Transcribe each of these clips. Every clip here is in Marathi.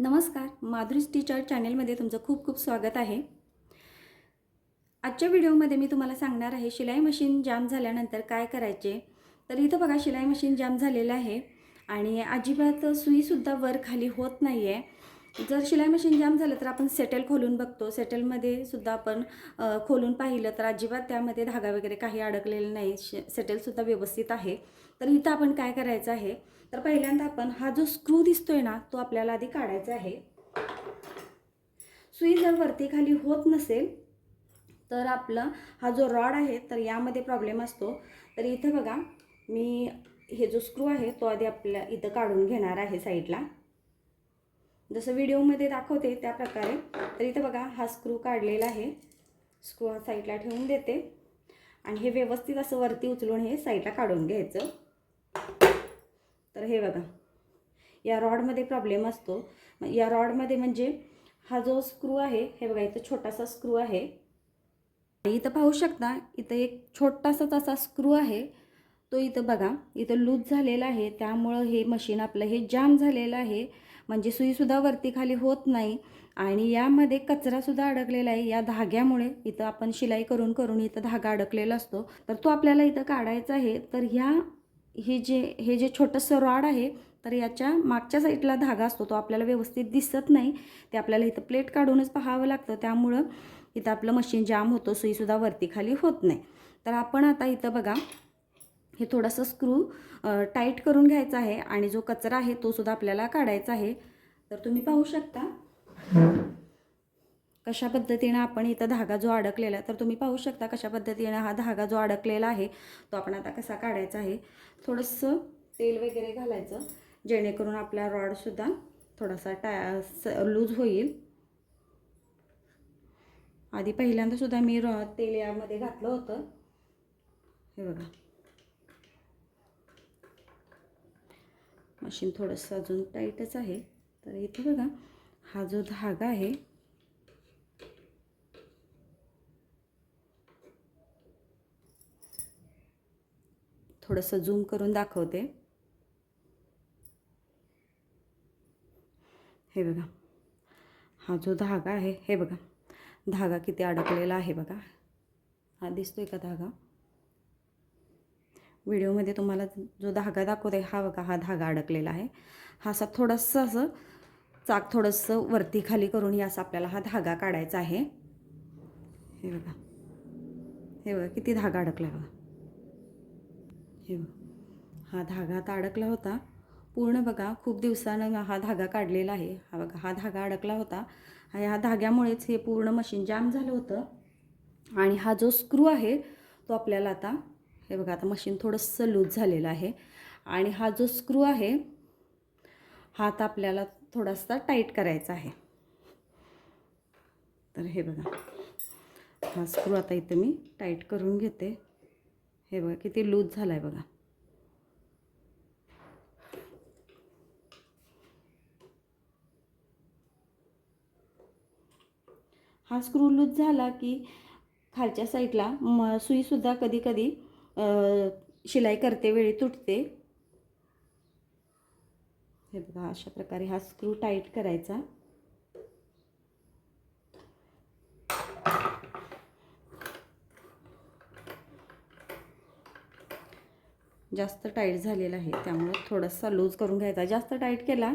नमस्कार, माधुरीज टीचर चॅनलमध्ये तुमचं खूप खूप स्वागत आहे। आजच्या व्हिडिओमध्ये मी तुम्हाला सांगणार आहे शिलाई मशीन जाम झाल्यानंतर काय करायचे। तर इथं बघा शिलाई मशीन जाम झालेलं आहे आणि अजिबात सुईसुद्धा वर खाली होत नाही आहे। जर शिलाई मशीन जाम झालं तर आपण सेटल खोलून बघतो। सेटलमध्ये सुद्धा आपण खोलून पाहिलं तर अजिबात त्यामध्ये धागा वगैरे काही अडकलेला नाही, सेटलसुद्धा व्यवस्थित आहे। तर इथं आपण काय करायचं आहे, तर पहिल्यांदा आपण हा जो स्क्रू दिसतोय ना तो आपल्याला आधी काढायचा आहे। सुई जर वरती खाली होत नसेल तर आपला हा जो रॉड आहे तर यामध्ये प्रॉब्लेम असतो। तर इथे बघा मी हे जो स्क्रू आहे तो आधी आपल्या इथं काढून घेणार आहे साईडला, जसं व्हिडिओमध्ये दाखवते त्या प्रकारे। तर इथे बघा हा स्क्रू काढलेला आहे। स्क्रू हा साईडला ठेवून देते आणि हे व्यवस्थित असं वरती उचलून हे साईडला काढून घ्यायचं। तर हे बघा या रॉडमध्ये प्रॉब्लेम असतो। या रॉडमध्ये म्हणजे हा जो स्क्रू आहे हे बघा इथं छोटासा स्क्रू आहे, इथं पाहू शकता इथं एक छोटासा असा स्क्रू आहे, तो इथं बघा इथं लूज झालेला आहे। त्यामुळे हे मशीन आपलं हे जाम झालेलं आहे, म्हणजे सुईसुद्धा वरती खाली होत नाही आणि यामध्ये कचरासुद्धा अडकलेला आहे। या धाग्यामुळे इथं आपण शिलाई करून करून इथं धागा अडकलेला असतो, तर तो आपल्याला इथं काढायचा आहे। तर हे जे छोटंसं रॉड आहे तर याच्या मागच्या साईडला धागा असतो, तो आपल्याला व्यवस्थित दिसत नाही, ते आपल्याला इथं प्लेट काढूनच पाहावं लागतं। त्यामुळं इथं आपलं मशीन जाम होतं, सुईसुद्धा वरती खाली होत नाही। तर आपण आता इथं बघा हे थोडंसं स्क्रू टाईट करून घ्यायचा आहे आणि जो कचरा आहे तो सुद्धा आपल्याला काढायचा आहे। तर तुम्ही पाहू शकता कशा पद्धतीने आपण इथं धागा जो अडकलेला, तर तुम्ही पाहू शकता कशा पद्धतीने हा धागा जो अडकलेला आहे तो आपण आता कसा काढायचा आहे। थोडंसं तेल वगैरे घालायचं जेणेकरून आपला रॉडसुद्धा थोडासा लूज होईल। आधी पहिल्यांदा सुद्धा मी तेल यामध्ये घातलं होतं, हे बघा मशीन थोडंसं अजून टाईटच आहे। तर इथे बघा हा जो धागा आहे थोडंसं झूम करून दाखवते, हे बघा हा जो धागा आहे हे बघा धागा किती अडकलेला आहे बघा, हा दिसतोय का धागा। व्हिडिओमध्ये तुम्हाला जो धागा दाखवते हा बघा हा धागा अडकलेला आहे। हा असा थोडंसं असं चाक थोडंसं वरती खाली करून असा आपल्याला हा धागा काढायचा आहे। हे बघा किती धागा अडकला बघा, हे बघा हा धागा आता अडकला होता पूर्ण बघा, खूप दिवसानं हा धागा काढलेला आहे। हा बघा हा धागा अडकला होता, ह्या धाग्यामुळेच हे पूर्ण मशीन जाम झालं होतं। आणि हा जो स्क्रू आहे तो आपल्याला आता हे बघा आता मशीन थोडंसं लूज झालेलं आहे आणि हा जो स्क्रू आहे हा आता आपल्याला थोडासा टाईट करायचा आहे। तर हे बघा हा स्क्रू आता इथं मी टाईट करून घेते, हे बघा किती लूज झाला आहे बघा। हा स्क्रू लूज झाला की खालच्या साईडला सुईसुद्धा कधी कधी शिलाई करते वेळी तुटते। हे बघा अशा प्रकारे हा स्क्रू टाईट करायचा। जास्त टाईट झालेला आहे त्यामुळे थोडासा लूज करून घ्यायचा। जास्त टाईट केला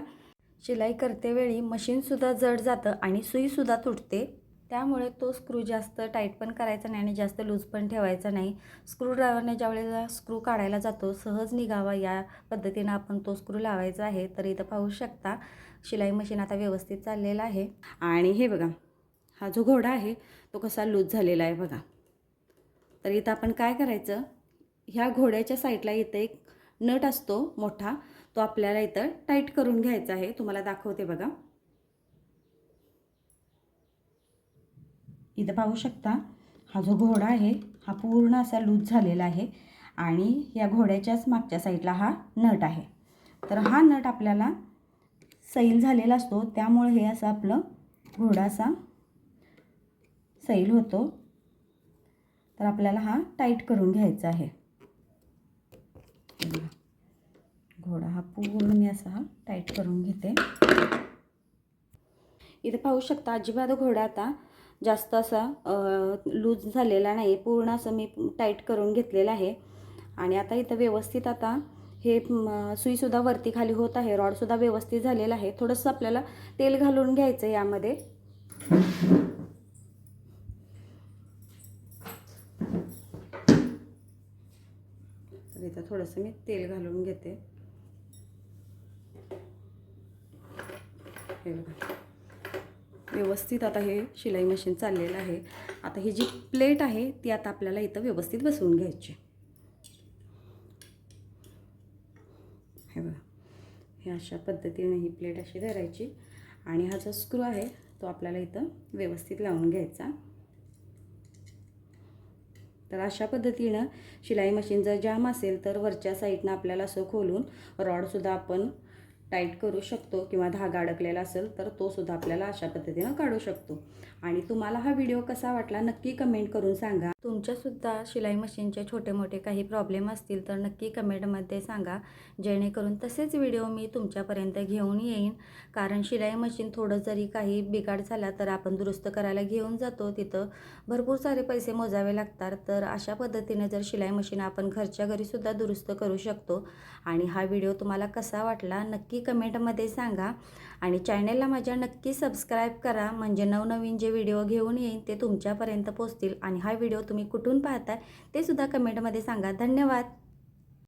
शिलाई करते वेळी मशीनसुद्धा जड जातं आणि सुईसुद्धा तुटते, त्यामुळे तो स्क्रू जास्त टाईट पण करायचा नाही आणि जास्त लूज पण ठेवायचा नाही। स्क्रूड्रायव्हरने ज्यावेळेला स्क्रू काढायला जातो सहज निघावा या पद्धतीनं आपण तो स्क्रू लावायचा आहे। तर इथं पाहू शकता शिलाई मशीन आता व्यवस्थित चाललेला आहे आणि हे बघा हा जो घोडा आहे तो कसा लूज झालेला आहे बघा। तर इथं आपण काय करायचं, ह्या घोड्याच्या साईडला इथं एक नट असतो मोठा, तो आपल्याला इथं टाईट करून घ्यायचा आहे। तुम्हाला दाखवते बघा, इथं पाहू शकता हा जो घोडा आहे हा पूर्ण असा लूज झालेला आहे आणि या घोड्याच्याच मागच्या साईडला हा नट आहे। तर हा नट आपल्याला सैल झालेला असतो, त्यामुळे हे असं आपलं घोडा असा सैल होतो। तर आपल्याला हा टाईट करून घ्यायचा आहे। घोडा हा पूर्ण मी असा टाईट करून घेते। इथे पाहू शकता अजिबात घोडा आता जास्त असा लूज झालेला नाही, पूर्ण असं मी टाईट करून घेतलेलं आहे. आणि आता इथं व्यवस्थित आता हे सुईसुद्धा वरती खाली होत आहे, रॉडसुद्धा व्यवस्थित झालेला आहे. थोडंसं आपल्याला तेल घालून घ्यायचं यामध्ये. तर इथं थोडंसं मी तेल घालून घेते. हे बघा व्यवस्थित आता हे शिलाई मशीन चाललेलं आहे. आता ही जी प्लेट आहे ती आता आपल्याला इथं व्यवस्थित बसवून घ्यायची. हे बघा हे अशा पद्धतीने ही प्लेट अशी धरायची आणि हा जो स्क्रू आहे तो आपल्याला इथं व्यवस्थित लावून घ्यायचा. तर अशा पद्धतीनं शिलाई मशीन जर जाम असेल तर वरच्या साईडनं आपल्याला असं खोलून रॉडसुद्धा आपण टाईट करू शकतो, किंवा धागा अडकलेला असेल तर तो सुद्धा आपल्याला अशा पद्धतीनं काढू शकतो. आणि तुम्हाला हा व्हिडिओ कसा वाटला नक्की कमेंट करून सांगा. तुमच्यासुद्धा शिलाई मशीनचे छोटे मोठे काही प्रॉब्लेम असतील तर नक्की कमेंटमध्ये सांगा, जेणेकरून तसेच व्हिडिओ मी तुमच्यापर्यंत घेऊन येईन. कारण शिलाई मशीन थोडं जरी काही बिघाड झाला तर आपण दुरुस्त करायला घेऊन जातो, तिथं भरपूर सारे पैसे मोजावे लागतात. तर अशा पद्धतीने जर शिलाई मशीन आपण घरच्या घरीसुद्धा दुरुस्त करू शकतो. आणि हा व्हिडिओ तुम्हाला कसा वाटला नक्की कमेंटमध्ये सांगा. आणि चॅनलला माझ्या नक्की सबस्क्राईब करा, म्हणजे नवनवीन जे व्हिडिओ घेऊन येईन ते तुमच्यापर्यंत पोहोचतील. आणि हा व्हिडिओ तुम्ही कुठून पाहताय ते सुद्धा कमेंटमध्ये सांगा. धन्यवाद.